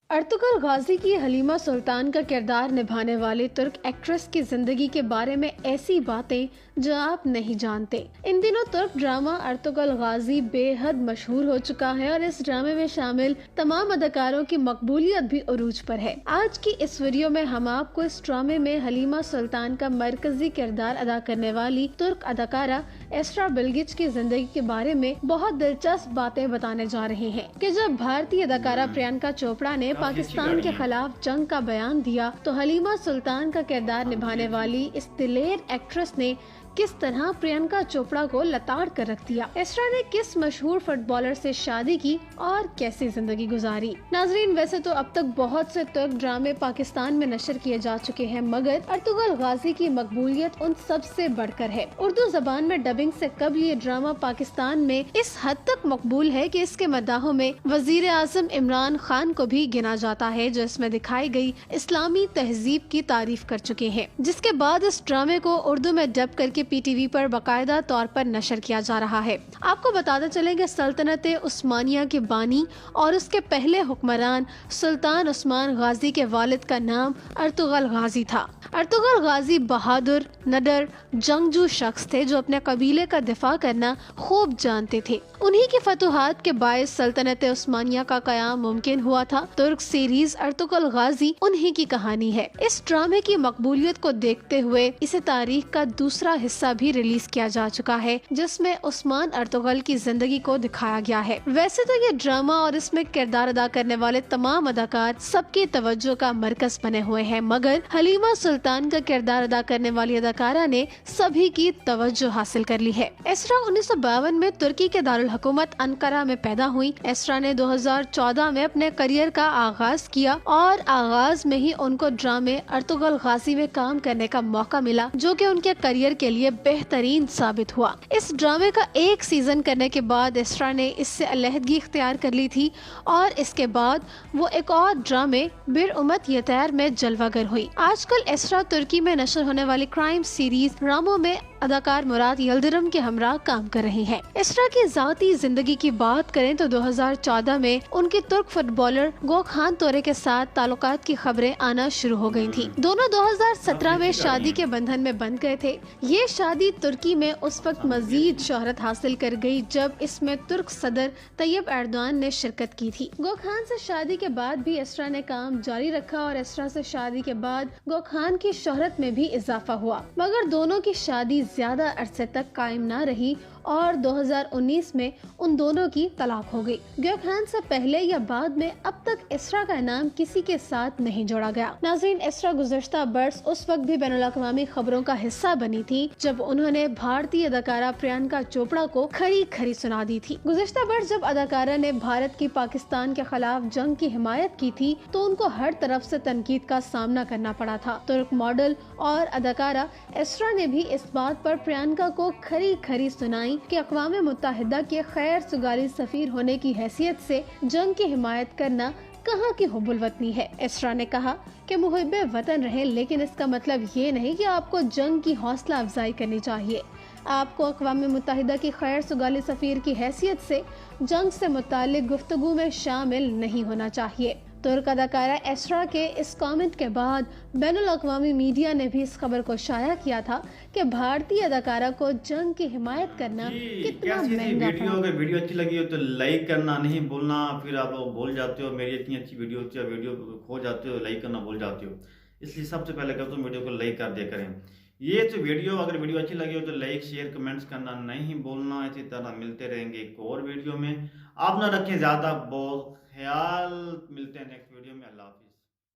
Ertugrul Ghazi کی حلیمہ سلطان کا کردار نبھانے والی ترک ایکٹریس کی زندگی کے بارے میں ایسی باتیں جو آپ نہیں جانتے۔ ان دنوں ترک ڈرامہ ارطغرل غازی بے حد مشہور ہو چکا ہے اور اس ڈرامے میں شامل تمام اداکاروں کی مقبولیت بھی عروج پر ہے۔ آج کی اس ویڈیو میں ہم آپ کو اس ڈرامے میں حلیمہ سلطان کا مرکزی کردار ادا کرنے والی ترک اداکارہ ایسرا بلگچ کی زندگی کے بارے میں بہت دلچسپ باتیں بتانے جا رہے ہیں کہ جب بھارتی اداکارہ پرینکا چوپڑا نے پاکستان کے خلاف جنگ کا بیان دیا تو حلیمہ سلطان کا کردار نبھانے والی اس دلیر ایکٹریس نے کس طرح پرینکا چوپڑا کو لتاڑ کر رکھ دیا، ایسرا نے کس مشہور فٹ بالر سے شادی کی اور کیسی زندگی گزاری۔ ناظرین، ویسے تو اب تک بہت سے ترک ڈرامے پاکستان میں نشر کیے جا چکے ہیں، مگر ارطغرل غازی کی مقبولیت ان سب سے بڑھ کر ہے۔ اردو زبان میں ڈبنگ سے قبل یہ ڈرامہ پاکستان میں اس حد تک مقبول ہے کہ اس کے مداحوں میں وزیر اعظم عمران خان کو بھی گنا جاتا ہے، جو اس میں دکھائی گئی اسلامی تہذیب کی تعریف کر چکے ہیں، جس کے بعد اس ڈرامے کو اردو میں ڈب کر کے پی ٹی وی پر باقاعدہ طور پر نشر کیا جا رہا ہے۔ آپ کو بتاتے چلیں کہ سلطنت عثمانیہ کے بانی اور اس کے پہلے حکمران سلطان عثمان غازی کے والد کا نام ارطغرل غازی تھا۔ ارطغرل غازی بہادر، نڈر، جنگجو شخص تھے جو اپنے قبیلے کا دفاع کرنا خوب جانتے تھے۔ انہی کی فتوحات کے باعث سلطنت عثمانیہ کا قیام ممکن ہوا تھا۔ ترک سیریز ارطغرل غازی انہی کی کہانی ہے۔ اس ڈرامے کی مقبولیت کو دیکھتے ہوئے اسے تاریخ کا دوسرا حصہ بھی ریلیز کیا جا چکا ہے، جس میں عثمان ارطغرل کی زندگی کو دکھایا گیا ہے۔ ویسے تو یہ ڈرامہ اور اس میں کردار ادا کرنے والے تمام اداکار سب کی توجہ کا مرکز بنے ہوئے ہیں، مگر حلیمہ سلطان کا کردار ادا کرنے والی اداکارہ نے سبھی کی توجہ حاصل کر لی ہے۔ ایسرا 1952 میں ترکی کے دارالحکومت انقرہ میں پیدا ہوئی۔ ایسرا نے 2014 میں اپنے کریئر کا آغاز کیا اور آغاز میں ہی ان کو ڈرامے ارطغرل غازی میں کام کرنے کا موقع ملا، جو کہ ان کے کریئر کے لیے بہترین ثابت ہوا۔ اس ڈرامے کا ایک سیزن کرنے کے بعد ایسرا نے اس سے علیحدگی اختیار کر لی تھی اور اس کے بعد وہ ایک اور ڈرامے بر امت یتیر میں جلوہ گر ہوئی۔ آج کل ایسرا ترکی میں نشر ہونے والی کرائم سیریز رامو میں اداکار مراد یلدرم کے ہمراہ کام کر رہی ہیں۔ ایسرا کی ذاتی زندگی کی بات کریں تو 2014 میں ان کی ترک فٹ بالر گوکھان تورے کے ساتھ تعلقات کی خبریں آنا شروع ہو گئی تھیں۔ دونوں 2017 میں شادی کے بندھن میں بندھ گئے تھے۔ یہ شادی ترکی میں اس وقت مزید شہرت حاصل کر گئی جب اس میں ترک صدر طیب ایردوان نے شرکت کی تھی۔ گوکھان سے شادی کے بعد بھی ایسرا نے کام جاری رکھا اور ایسرا سے شادی کے بعد گوکھان کی شہرت میں بھی اضافہ ہوا، مگر دونوں کی شادی زیادہ عرصے تک قائم نہ رہی اور 2019 میں ان دونوں کی طلاق ہو گئی۔ گوکھان سے پہلے یا بعد میں اب تک ایسرا کا نام کسی کے ساتھ نہیں جوڑا گیا۔ ناظرین، ایسرا گزشتہ برس اس وقت بھی بین الاقوامی خبروں کا حصہ بنی تھی جب انہوں نے بھارتی اداکارہ پرینکا چوپڑا کو کھری کھری سنا دی تھی۔ گزشتہ برس جب اداکارہ نے بھارت کی پاکستان کے خلاف جنگ کی حمایت کی تھی تو ان کو ہر طرف سے تنقید کا سامنا کرنا پڑا تھا۔ ترک ماڈل اور اداکارہ ایسرا نے بھی اس بات پر پرینکا کو کھری کھری سنائی کہ اقوام متحدہ کے خیر سگالی سفیر ہونے کی حیثیت سے جنگ کی حمایت کرنا کہاں کی حب الوطنی ہے۔ ایسرا نے کہا کہ محب وطن رہیں، لیکن اس کا مطلب یہ نہیں کہ آپ کو جنگ کی حوصلہ افزائی کرنی چاہیے۔ آپ کو اقوام متحدہ کی خیر سگالی سفیر کی حیثیت سے جنگ سے متعلق گفتگو میں شامل نہیں ہونا چاہیے۔ ترک اداکارہ ایسرا کے اس کامنٹ کے بعد بین الاقوامی میڈیا نے بھی اس خبر کو شائع کیا تھا کہ بھارتی اداکارہ کو جنگ کی حمایت کرنا کتنا مہنگا پڑا۔ اگر ویڈیو اچھی لگی ہو تو لائک کرنا نہیں بھولنا، پھر آپ بھول جاتے ہو میری اتنی اچھی ویڈیو ہوتی ہے، ویڈیو کھو جاتے ہو، لائک کرنا بھول جاتے ہو، اس لیے سب سے پہلے کہتا ہوں ویڈیو کو لائک کر دیا کریں۔ یہ تو اگر ویڈیو اچھی لگی ہو تو لائک شیئر کمنٹس کرنا نہیں بھولنا۔ اسی طرح ملتے رہیں گے ایک اور ویڈیو میں۔ آپ نہ رکھیں زیادہ بہت خیال، ملتے ہیں نیکسٹ ویڈیو میں۔ اللہ حافظ۔